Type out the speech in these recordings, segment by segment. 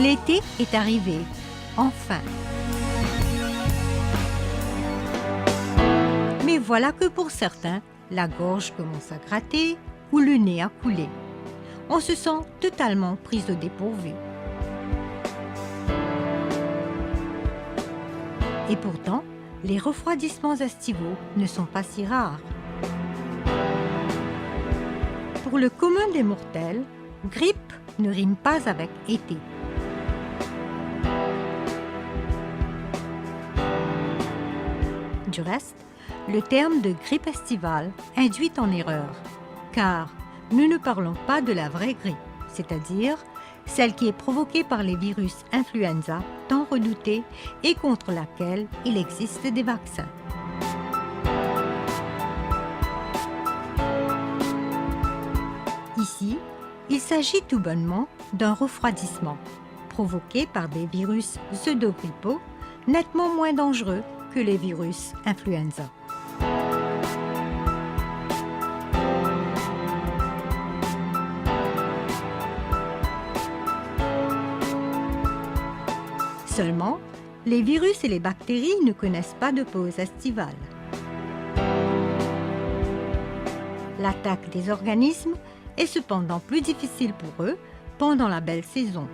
L'été est arrivé, enfin. Mais voilà que pour certains, la gorge commence à gratter ou le nez à couler. On se sent totalement pris au dépourvu. Et pourtant, les refroidissements estivaux ne sont pas si rares. Pour le commun des mortels, grippe ne rime pas avec été. Du reste, le terme de grippe estivale induit en erreur, car nous ne parlons pas de la vraie grippe, c'est-à-dire celle qui est provoquée par les virus influenza tant redoutés et contre laquelle il existe des vaccins. Ici, il s'agit tout bonnement d'un refroidissement provoqué par des virus pseudogrippaux nettement moins dangereux que les virus influenza. Seulement, les virus et les bactéries ne connaissent pas de pause estivale. L'attaque des organismes est cependant plus difficile pour eux pendant la belle saison.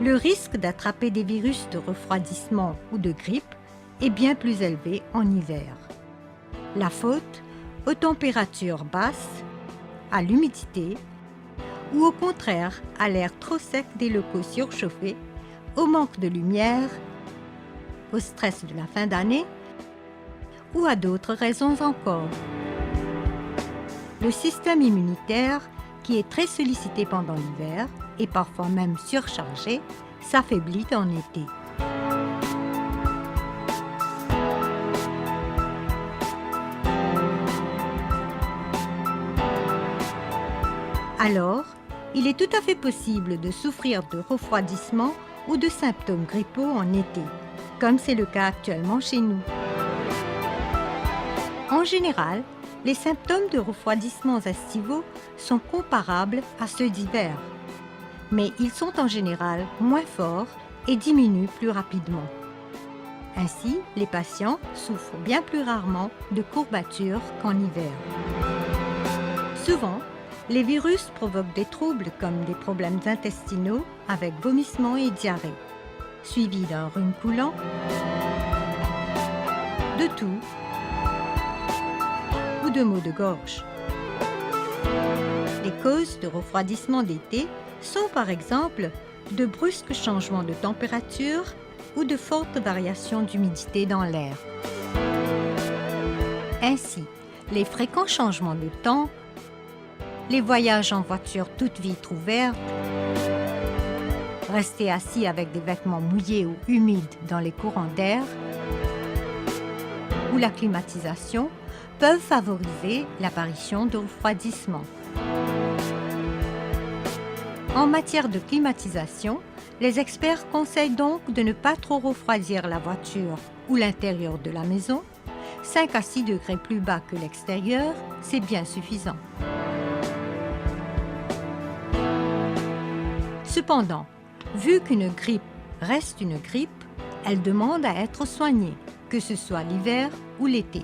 Le risque d'attraper des virus de refroidissement ou de grippe est bien plus élevé en hiver. La faute aux températures basses, à l'humidité ou au contraire à l'air trop sec des locaux surchauffés, au manque de lumière, au stress de la fin d'année ou à d'autres raisons encore. Le système immunitaire, qui est très sollicité pendant l'hiver et parfois même surchargé, s'affaiblit en été. Alors, il est tout à fait possible de souffrir de refroidissement ou de symptômes grippaux en été, comme c'est le cas actuellement chez nous. En général, les symptômes de refroidissement estivaux sont comparables à ceux d'hiver, mais ils sont en général moins forts et diminuent plus rapidement. Ainsi, les patients souffrent bien plus rarement de courbatures qu'en hiver. Souvent, les virus provoquent des troubles comme des problèmes intestinaux avec vomissements et diarrhée, suivis d'un rhume coulant, de toux ou de maux de gorge. Les causes de refroidissement d'été sont par exemple de brusques changements de température ou de fortes variations d'humidité dans l'air. Ainsi, les fréquents changements de temps, les voyages en voiture toutes vitres ouvertes, rester assis avec des vêtements mouillés ou humides dans les courants d'air ou la climatisation peuvent favoriser l'apparition de refroidissement. En matière de climatisation, les experts conseillent donc de ne pas trop refroidir la voiture ou l'intérieur de la maison. 5 à 6 degrés plus bas que l'extérieur, c'est bien suffisant. Cependant, vu qu'une grippe reste une grippe, Elle demande à être soignée, que ce soit l'hiver ou l'été.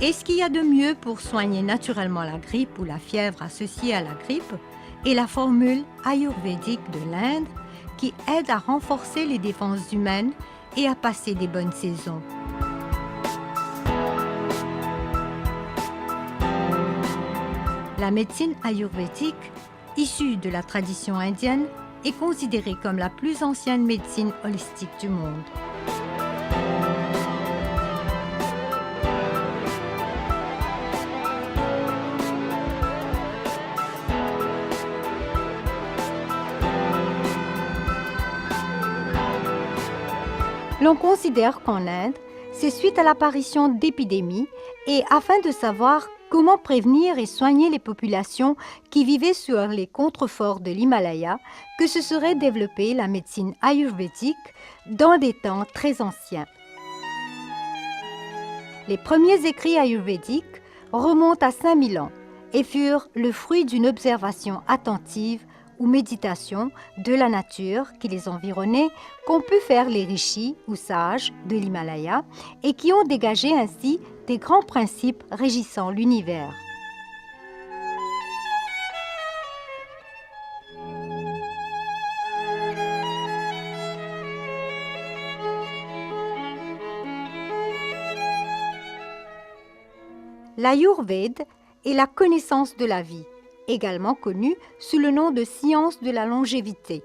Et ce qu'il y a de mieux pour soigner naturellement la grippe ou la fièvre associée à la grippe est la formule ayurvédique de l'Inde qui aide à renforcer les défenses humaines et à passer des bonnes saisons. La médecine ayurvédique, issue de la tradition indienne, est considérée comme la plus ancienne médecine holistique du monde. L'on considère qu'en Inde, c'est suite à l'apparition d'épidémies et afin de savoir comment prévenir et soigner les populations qui vivaient sur les contreforts de l'Himalaya que se serait développée la médecine ayurvédique dans des temps très anciens. Les premiers écrits ayurvédiques remontent à 5000 ans et furent le fruit d'une observation attentive ou méditation de la nature qui les environnait qu'ont pu faire les rishis ou sages de l'Himalaya et qui ont dégagé ainsi des grands principes régissant l'univers. L'Ayurveda est la connaissance de la vie, également connue sous le nom de science de la longévité.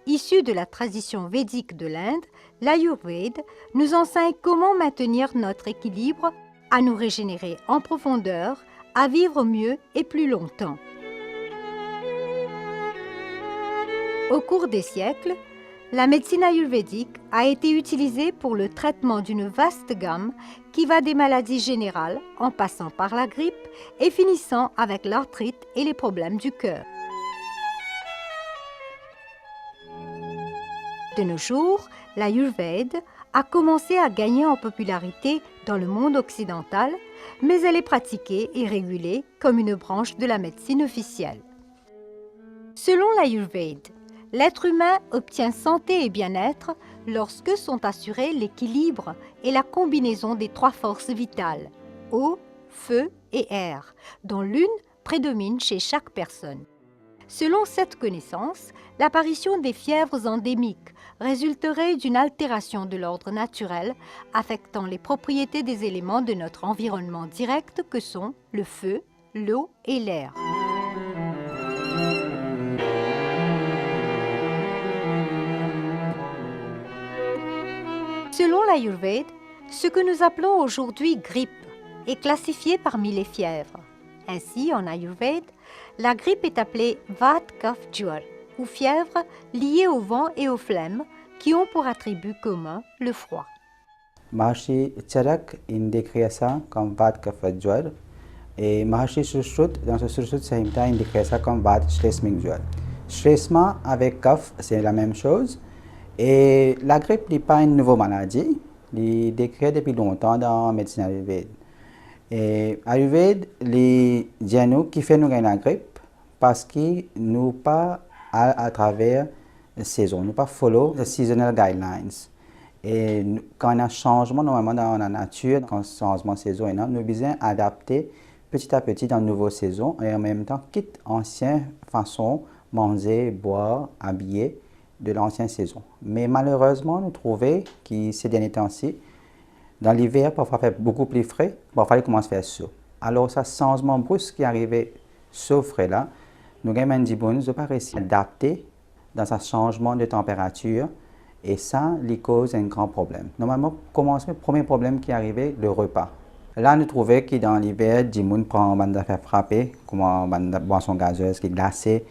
Issue de la tradition védique de l'Inde, l'Ayurveda nous enseigne comment maintenir notre équilibre, à nous régénérer en profondeur, à vivre mieux et plus longtemps. Au cours des siècles, la médecine ayurvédique a été utilisée pour le traitement d'une vaste gamme qui va des maladies générales en passant par la grippe et finissant avec l'arthrite et les problèmes du cœur. De nos jours, l'Ayurveda a commencé à gagner en popularité dans le monde occidental, mais elle est pratiquée et régulée comme une branche de la médecine officielle. Selon l'Ayurveda, l'être humain obtient santé et bien-être lorsque sont assurés l'équilibre et la combinaison des trois forces vitales, eau, feu et air, dont l'une prédomine chez chaque personne. Selon cette connaissance, l'apparition des fièvres endémiques résulterait d'une altération de l'ordre naturel affectant les propriétés des éléments de notre environnement direct que sont le feu, l'eau et l'air. Selon l'Ayurveda, ce que nous appelons aujourd'hui grippe est classifié parmi les fièvres. Ainsi, en Ayurveda, la grippe est appelée Vata Kapha Jwar, ou fièvre liée au vent et aux phlegmes qui ont pour attribut commun le froid. Maharshi Charak décrit ça comme Vata Kapha Jwar et Maharshi Sushruta dans ce Sushruta Samhita décrit ça comme Vata Shresmik Jwar. Shresma avec Kapha, c'est la même chose. Et la grippe n'est pas une nouvelle maladie, elle est décrite depuis longtemps dans la médecine ayurvédique. Et Ayurveda, les gens qui font nous la grippe parce qu'ils nous pas à travers la saison, nous pas follow the seasonal guidelines. Et quand il y a un changement normalement dans la nature, quand il y a un changement de saison, nous avons besoin d'adapter petit à petit dans une nouvelle saison et en même temps quitter l'ancienne façon de manger, boire, habiller de l'ancienne saison. Mais malheureusement, nous trouvons que ces derniers temps-ci, dans l'hiver, parfois il fait beaucoup plus frais, parfois il commence à faire chaud. Alors, ce changement brusque qui est arrivé ce frais-là, nous avons dit bon, nous n'avons pas réussi à adapter dans ce changement de température et ça, les cause un grand problème. Normalement, le premier problème qui est arrivé, le repas. Là, nous trouvons que dans l'hiver, les gens prennent des affaires frappées, comme une boisson gazeuse qui est glacée,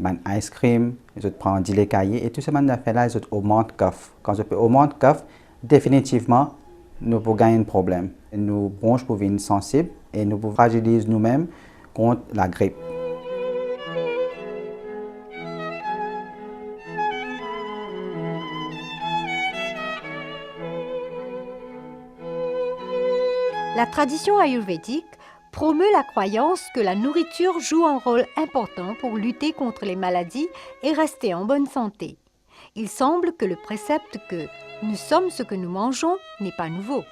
un ice cream, les autres prennent du lait caillé et tout ce man affaires-là, les autres augmentent le coffre. Quand on augmente le coffre, définitivement, nous pouvons gagner un problème. Nos bronches peuvent être sensibles et nous pouvons fragiliser nous-mêmes contre la grippe. La tradition ayurvédique promeut la croyance que la nourriture joue un rôle important pour lutter contre les maladies et rester en bonne santé. Il semble que le précepte que nous sommes ce que nous mangeons n'est pas nouveau.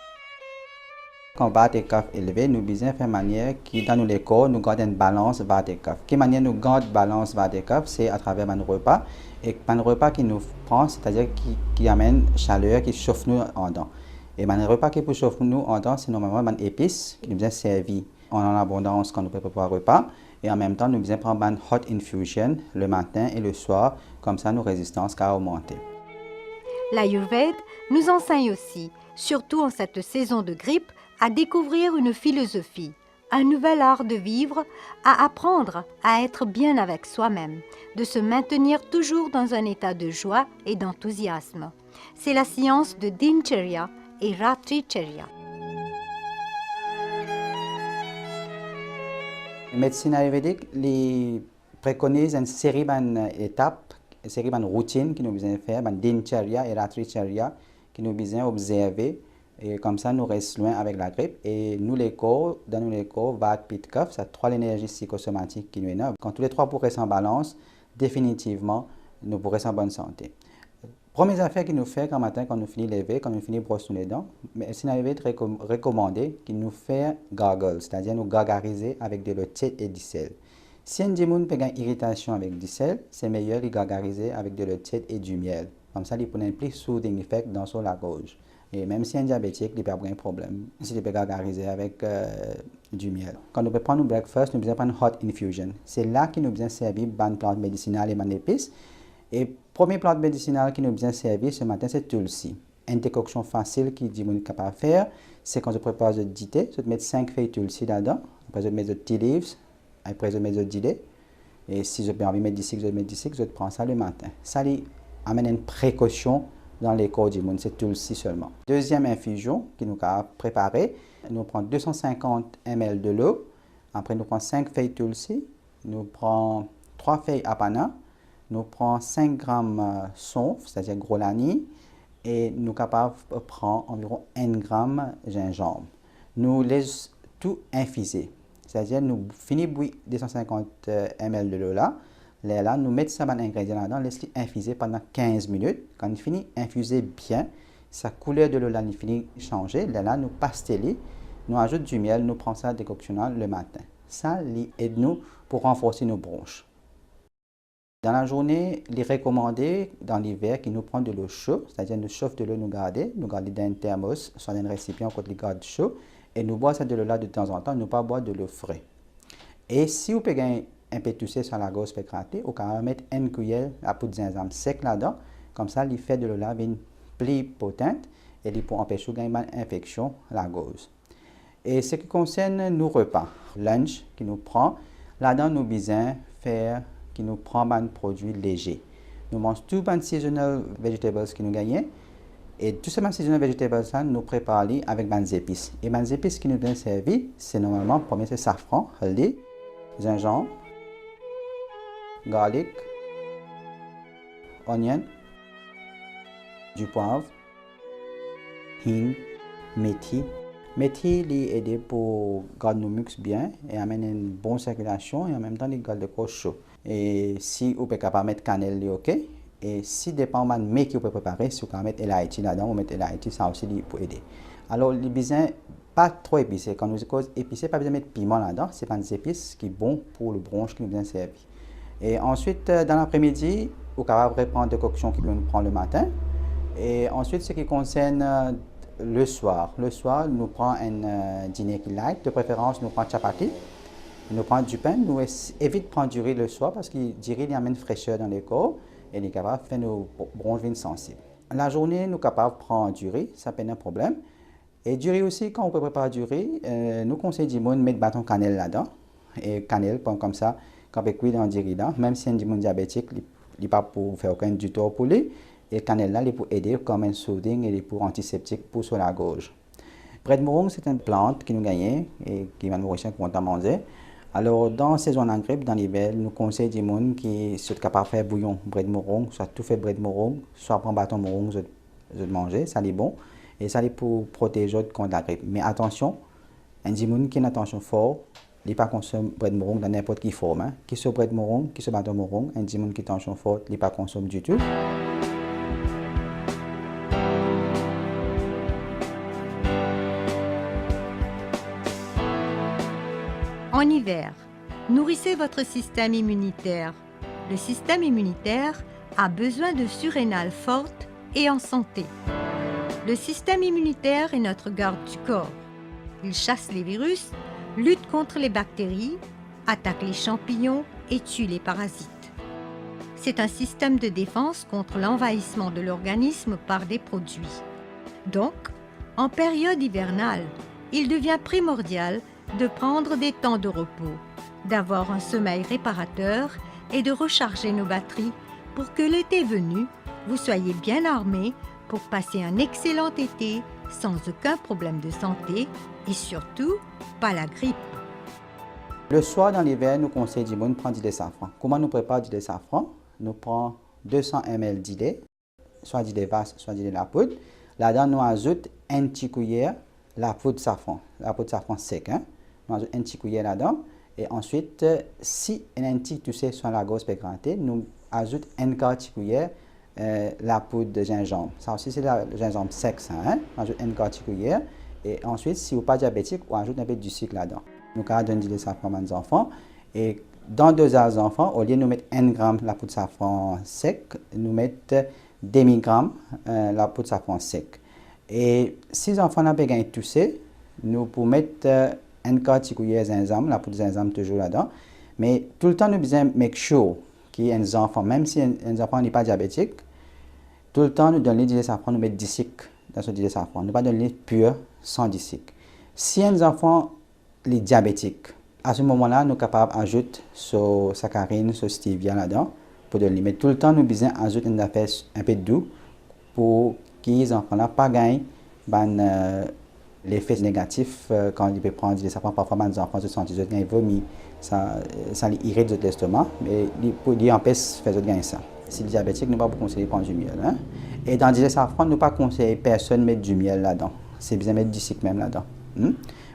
Quand VAT et CAF élevé, nous besoin faire manière qui dans les corps nous gardons une balance VAT et CAF. Quelle manière nous gardons balance VAT et CAF, c'est à travers un repas et un repas qui nous prend, c'est-à-dire qui amène chaleur, qui chauffe nous en dedans. Et un repas qui peut chauffer nous en dedans, c'est normalement une épice qui nous besoin servir en abondance quand nous préparons un repas. Et en même temps, nous besoin prendre une hot infusion le matin et le soir, comme ça nos résistances vont augmenter. L'Ayurveda nous enseigne aussi, surtout en cette saison de grippe, à découvrir une philosophie, un nouvel art de vivre, à apprendre à être bien avec soi-même, de se maintenir toujours dans un état de joie et d'enthousiasme. C'est la science de Dincharya et Ratricharya. La médecine ayurvédique préconise une série d'étapes, une série de routines que nous besoin faire, une Dincharya et Ratricharya que nous besoin observer. Et comme ça, nous restons loin avec la grippe. Et nous, les corps, dans nous, les corps, VAT, Pitta, Kapha, c'est trois énergies psychosomatiques qui nous énervent. Quand tous les trois pourraient en balance, définitivement, nous pourrons être en bonne santé. Première affaire qu'il nous fait quand matin, quand nous finissons lever, quand nous finissons brosser les dents, mais c'est recommandé qu'il nous fait gargle, c'est-à-dire nous gargariser avec de l'eau tiède et du sel. Si un démon peut une irritation avec du sel, c'est meilleur de gargariser avec de l'eau tiède et du miel. Comme ça, il peut un plus soothing effect dans la gorge. Et même si un diabétique, il peut avoir un problème, s'il peut gargariser avec du miel. Quand nous prenons notre breakfast, nous devons prendre une hot infusion. C'est là que nous devons servir une plante médicinale et une épice. Et première plante médicinale qui nous besoin servir ce matin, c'est Tulsi. Une décoction facile qui dit qu'on est capable de faire, c'est quand je prépare le thé, je vais mettre 5 feuilles de Tulsi là-dedans, après je vais mettre le tea leaves, après je vais mettre le dilet. Et si je peux envie de mettre d'ici, je vais mettre d'ici, je prends ça le matin. Ça amène une précaution dans les corps du monde, c'est Tulsi seulement. Deuxième infusion qui nous a préparé, nous prenons 250 ml de l'eau, après nous prenons 5 feuilles de Tulsi, nous prenons 3 feuilles apana, nous prenons 5 grammes sonf, c'est-à-dire gros lani, et nous sommes capables de prendre environ 1 gramme gingembre. Nous laissons tout infuser, c'est-à-dire nous finissons de bouillir 250 ml de l'eau là, nous mettons ça dans l'ingrédient là-dedans, laissons infuser pendant 15 minutes. Quand il finit infuser bien, sa couleur de l'eau là finit de changer, là nous pastellons, nous ajoutons du miel, nous prenons ça décoctionnant le matin. Ça aide nous pour renforcer nos bronches. Dans la journée, il est recommandé dans l'hiver qu'il nous prend de l'eau chaude, c'est-à-dire nous chauffe de l'eau, nous garder dans un thermos, soit dans un récipient quand il garde chaud, et nous boire cette de l'eau là de temps en temps, ne pas boire de l'eau fraîche. Et si vous pouvez un peu tousser sur la gorge pécratée, vous pouvez mettre une cuillère à poudre de gingembre sec là-dedans, comme ça l'effet de l'eau là vient plus potente et il peut empêcher une infection à la gorge. Et ce qui concerne nos repas, lunch qui nous prend, là-dedans nous besoin faire qui nous prend un produit léger. Nous mangeons tout les seasonal vegetables qui nous gagnent et tous ces seasonal vegetables là nous préparons avec des épices. Et les épices qui nous donnent servi, c'est normalement premier c'est safran, haldi, gingembre, garlic, onion, du poivre, hing, methi. Methi aide pour garder nos muscles bien et amène une bonne circulation et en même temps il garde le corps chaud. Et si vous pouvez capable mettre cannelle, ok. Et si dépend de mais qui vous pouvez préparer, si vous pouvez mettre l'haïti là-dedans, vous mettez l'haïti, ça aussi pour aider. Alors les besoin pas trop épicé. Quand nous cause épicé, pas besoin de mettre piment là-dedans. C'est pas des épices qui est bon pour le bronche qui nous vient servir. Et ensuite dans l'après-midi, vous pouvez capable reprendre des coctions qui nous prend le matin. Et ensuite ce qui concerne le soir, nous prenons un dîner qui light, de préférence nous prenons chapati, nous prenons du pain, nous évitons de prendre du riz le soir parce que du riz il amène fraîcheur dans les corps et il est capable de faire nos bronches sensibles. La journée, nous sommes capables de prendre du riz, ça peut être un problème. Et du riz aussi, quand on peut préparer du riz, nous conseillons de mettre bâton cannelle là-dedans. Et cannelle, comme ça, quand on peut cuire dans du riz là, même si un diabétique, il n'est pas pour faire aucun du tort pour lui. Et cannelle là, il peut aider comme un soothing et pour antiseptique pour sur la gorge. Bread morong, c'est une plante qui nous gagne et qui va nous nourrir quand on mange. Alors, dans la saison de grippe, dans l'hiver, nous conseillons des gens qui sont capables de faire bouillon bread morong, soit tout fait bread morong, soit prendre bâton morong, je manger, ça est bon. Et ça est pour protéger contre la grippe. Mais attention, Un gens qui a une attention forte, il ne pas consomme bread morong dans n'importe quelle forme. Hein. Qui se bread morong, qui se bâton morong, un gens qui a une attention forte, il ne pas consomme du tout. En hiver, nourrissez votre système immunitaire. Le système immunitaire a besoin de surrénales fortes et en santé. Le système immunitaire est notre garde du corps. Il chasse les virus, lutte contre les bactéries, attaque les champignons et tue les parasites. C'est un système de défense contre l'envahissement de l'organisme par des produits. Donc, en période hivernale, il devient primordial de prendre des temps de repos, d'avoir un sommeil réparateur et de recharger nos batteries pour que l'été venu, vous soyez bien armés pour passer un excellent été sans aucun problème de santé et surtout pas la grippe. Le soir dans l'hiver, nous conseillons du monde prendre du lait safran. Comment nous prépare du lait safran? Nous prenons 200 ml de lait, soit du lait vache, soit du lait la poudre. Là-dedans, nous ajoutons une petite cuillère la poudre safran sec. Hein? Nous ajoutons une petite cuillère là-dedans. Et ensuite, si un petit toussé sur la grosse pégrantée, nous ajoutons une quart cuillère la poudre de gingembre. Ça aussi, c'est le gingembre sec. Ça, hein? On ajoute une quart cuillère. Et ensuite, si vous n'êtes pas diabétique, on ajoute un peu du sucre là-dedans. Nous allons donner du lait safran à nos enfants. Et dans 2 heures d'enfants, au lieu de nous mettre 1 gramme la poudre safran sec, nous mettons demi-gramme la poudre safran sec. Et si les enfants n'ont pas gagné toussé, nous pouvons mettre un quart de cuillère de gingembre, la poudre de gingembre toujours là-dedans. Mais tout le temps, nous devons make sure qu'il y ait un enfant, même si un enfant n'est pas diabétique, tout le temps, nous donnons du lait safran, nous mettons du sucre dans ce lait safran. Nous ne pas donner pur sans du sucre. Si un enfant est diabétique, à ce moment-là, nous sommes capables d'ajouter ce saccharine, ce stevia là-dedans, pour donner. Mais tout le temps, nous devons ajouter une affaire un peu doux pour que les enfants n'aient pas gagné l'effet négatif quand ils peuvent prendre du lait safran. Parfois, les enfants se sentent qu'ils vomi, ça les irrite l'estomac, mais ils empêchent de faire gagner ça. Si le diabétique, nous ne pouvons pas conseiller de prendre du miel. Hein? Et dans le lait safran, nous ne pouvons pas conseiller personne de mettre du miel là-dedans. C'est bien de mettre du sucre même là-dedans.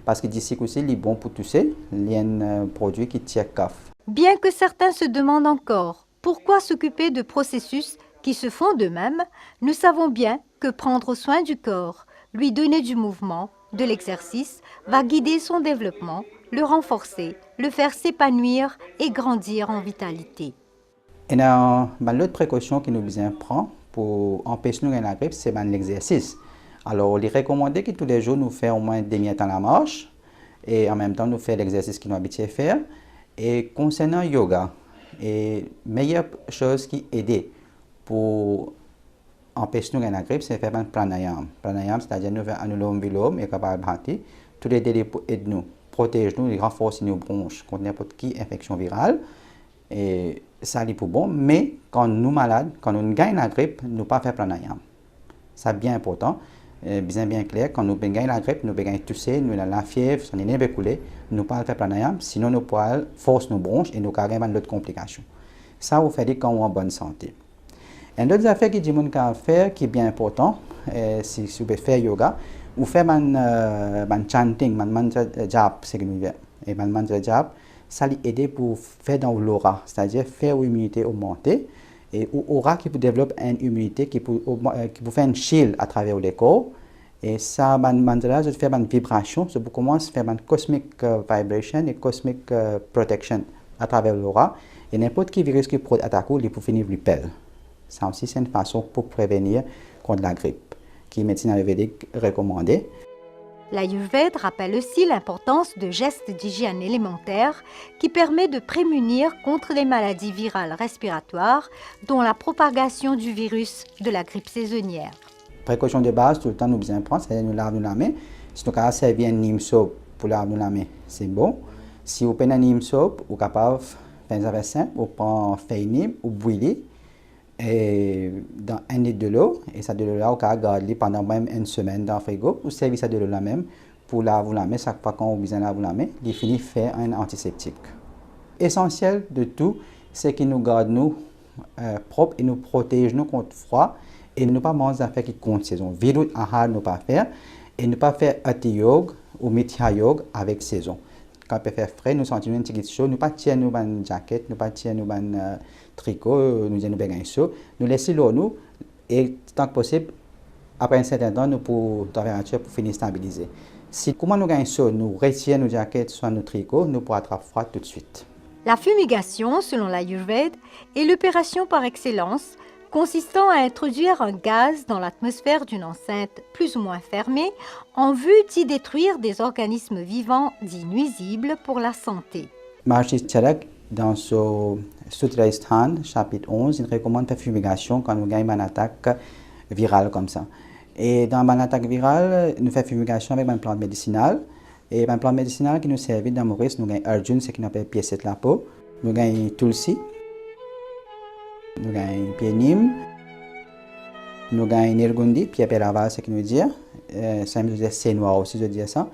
Parce que du sucre aussi, il est bon pour tousser. Il y a un produit qui tire caf. Bien que certains se demandent encore pourquoi s'occuper de processus qui se font d'eux-mêmes, nous savons bien que prendre soin du corps, lui donner du mouvement, de l'exercice, va guider son développement, le renforcer, le faire s'épanouir et grandir en vitalité. Et l'autre précaution que nous devons prendre pour empêcher nous de la grippe, c'est l'exercice. Alors, il est recommandé que tous les jours, nous fassions au moins demi-temps la marche et en même temps, nous fassions l'exercice que nous habituons à faire. Et concernant le yoga, la meilleure chose qui aide pour empêcher nous de la grippe, c'est faire un pranayam. Pranayam, c'est-à-dire nous faisons anulom vilom et kapalbhati. Tous les délais pour aider nous, protéger nous, renforcer nos bronches contre n'importe quelle infection virale. Et ça est pour bon, mais quand nous sommes malades, quand nous gagnons la grippe, nous ne pas faire pranayam. C'est bien important. Bien clair, quand nous gagnons la grippe, nous gagnons tousser, nous avons la fièvre, son nez est coulé, nous ne pouvons pas faire pranayam, sinon nous pouvons forcer nos bronches et nous avons d'autres complications. Ça vous fait quand on est en bonne santé. Une autre affaire que nous pouvons faire qui est bien important, si vous pouvez faire yoga, vous faites un chanting, un mantra jap, c'est ce que nous faisons. Et un mantra jap, ça aide pour faire dans l'aura, c'est-à-dire faire l'immunité augmenter. Et aura qui peut développer une immunité qui peut faire un shield à travers le corps. Et ça, mantra, je fais une vibration, je peux commencer à faire une cosmic vibration et cosmic protection à travers l'aura. Et n'importe quel virus qui peut attaquer, il peut finir repel. Ça aussi, c'est une façon pour prévenir contre la grippe, qui est médecine ayurvédique recommandée. L'Ayurvède rappelle aussi l'importance de gestes d'hygiène élémentaires qui permet de prémunir contre les maladies virales respiratoires, dont la propagation du virus de la grippe saisonnière. Précaution de base, tout le temps nous devons prendre, c'est nous laver la main. Si nous avons servi un neem soap pour laver la main, c'est bon. Si vous prenez un neem soap, vous êtes capable de faire un simple, vous prenez feuille neem ou bouillir et dans 1 litre de l'eau, et ça de l'eau-là, vous pouvez garder pendant même une semaine dans le frigo, ou servir ça de l'eau-là même pour laver la main. Chaque fois qu'on a besoin de laver la main, il finit faire un antiseptique. Essentiel de tout, c'est qu'il nous garde nous propres et nous protège nous contre le froid et ne pas manger des affaires qui comptent saison. Virus, ahar, ne pas faire. Et ne pas faire ati yoga ou mithya yoga avec saison. Quand il fait frais, nous sentons un petit chaud, nous pas tirer nous ban jacket, nous pas tirer nous ban tricot, nous disons nous bégain chaud, nous laisser l'eau nous et tant que possible après un certain temps nous pour température pour finir stabiliser. Si comment nous gagnons chaud, nous retirons nos jackets soit nos tricots, nous pourrons attraper froid tout de suite. La fumigation, selon l'Ayurvède, est l'opération par excellence consistant à introduire un gaz dans l'atmosphère d'une enceinte plus ou moins fermée en vue d'y détruire des organismes vivants dits nuisibles pour la santé. Maharishi Charak, dans ce Sutra Sthan, chapitre 11, il recommande la fumigation quand nous gagnons une attaque virale comme ça. Et dans une attaque virale, nous faisons fumigation avec une plante médicinale. Et une plante médicinale qui nous sert dans Maurice, nous avons Arjun, ce qu'on appelle pièce de la peau. Nous avons Tulsi. Nous avons pied Nim. Nous avons Nirgundi, pied Peraval, ce qui nous dit. Ça veut dire c'est noir aussi, je dis ça.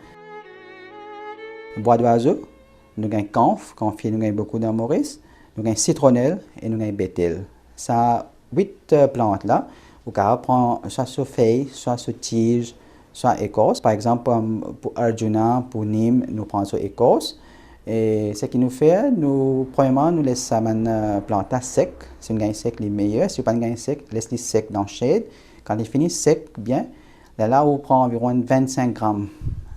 Bois d'oiseau. Nous avons Canf, nous avons beaucoup dans Maurice. Nous avons citronnelle et nous avons bétel. Ça, 8 plantes là. Vous pouvez prendre soit sur feuille, soit sur tige, soit écorce. Par exemple, pour Arjuna, pour Nim, nous prenons sur écorce. Et ce qui nous fait, premièrement, nous laissons la plante sec. Si on gagne sec, les meilleurs. Si on pas gagne sec, laisse-les sec dans le shade. Quand il finit sec, bien, là, on prend environ 25 grammes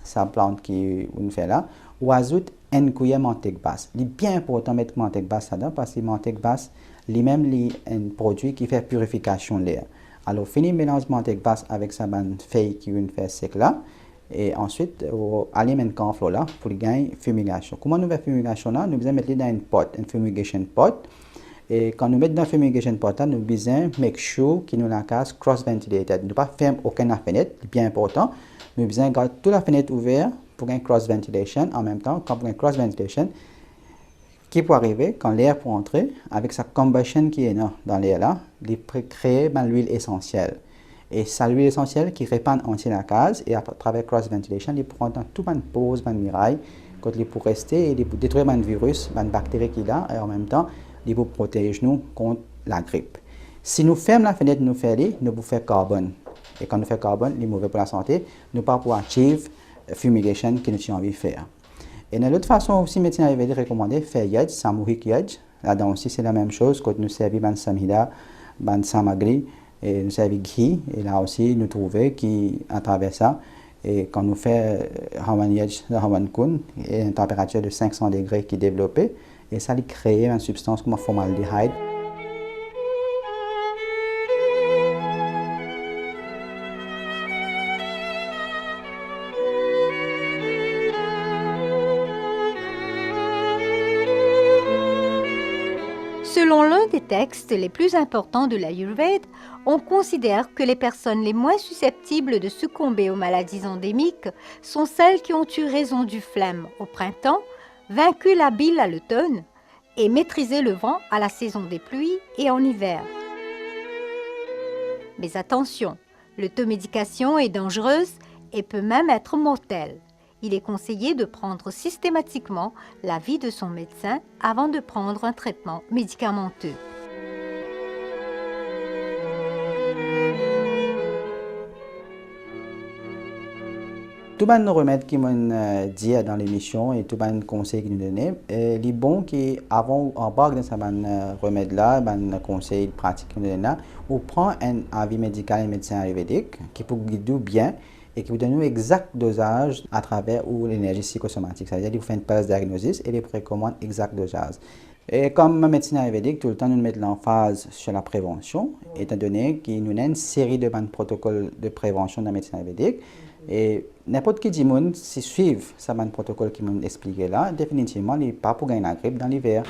sa plante qu'on fait là. On ajoute une cuillère de manteca basse. Il est bien important de mettre manteca basse là-dedans parce que manteca basse, lui-même, est un produit qui fait purification de l'air. Alors, fini le mélange manteca basse avec sa feuille qui fait sec là. Et ensuite, on allume un camphor là pour gagner fumigation. Comment nous faisons fumigation là? Nous devons mettre dans une pot, une fumigation pot. Et quand nous mettons dans la fumigation pot là, nous devons make sure que nous la case cross-ventilated. Nous ne pas fermer aucune fenêtre, c'est bien important. Nous devons garder toute la fenêtre ouverte pour gagner cross-ventilation. En même temps, quand vous gagnez cross-ventilation, qui peut arriver quand l'air peut entrer avec sa combustion qui est dans l'air là, il peut créer l'huile essentielle. Et c'est l'huile essentielle qui répand entière la case et à travers cross-ventilation, il prend tout une pause, une miraille, quand il peut rester et il peut détruire un virus, une bactérie qu'il a et en même temps, il peut protéger nous contre la grippe. Si nous fermons la fenêtre, nous pouvons faire carbone. Et quand nous faisons carbone, il est mauvais pour la santé, nous ne pouvons pas achieve fumigation que nous avons envie de faire. Et de l'autre façon aussi, médecin avait recommandé faire yaj, samuhik yaj. Là-dedans aussi, c'est la même chose quand nous servons ban samhita, ban samagri. Et nous servons ghee, et là aussi nous trouvons qu'à travers ça, et quand nous faisons Hawan Yaj, Hawan Kun, il y a une température de 500 degrés qui est développée, et ça crée une substance comme un formaldéhyde. Selon l'un des textes les plus importants de l'Ayurvède, on considère que les personnes les moins susceptibles de succomber aux maladies endémiques sont celles qui ont eu raison du phlegme au printemps, vaincu la bile à l'automne et maîtrisé le vent à la saison des pluies et en hiver. Mais attention, l'automédication est dangereuse et peut même être mortelle. Il est conseillé de prendre systématiquement l'avis de son médecin avant de prendre un traitement médicamenteux. Tous les remèdes qui m'ont dit dans l'émission et tous les conseils qu'ils nous donnaient, il est bon qu'avant d'embarquer dans ces remèdes-là, les conseils pratiques qu'ils nous donnent, on prend un avis médical et médecin ayurvédique qui peut guider bien et qui vous donne exact dosage à travers l'énergie psychosomatique. C'est-à-dire qu'il vous fait une pause diagnosis et il vous recommande exact dosage. Et comme médecine ayurvédique, tout le temps nous mettons l'emphase sur la prévention, étant donné qu'il nous a une série de protocoles de prévention dans la médecine ayurvédique. Et n'importe qui dit, si suivre ce protocole qui m'a expliqué là, définitivement, il n'est pas pour gagner la grippe dans l'hiver.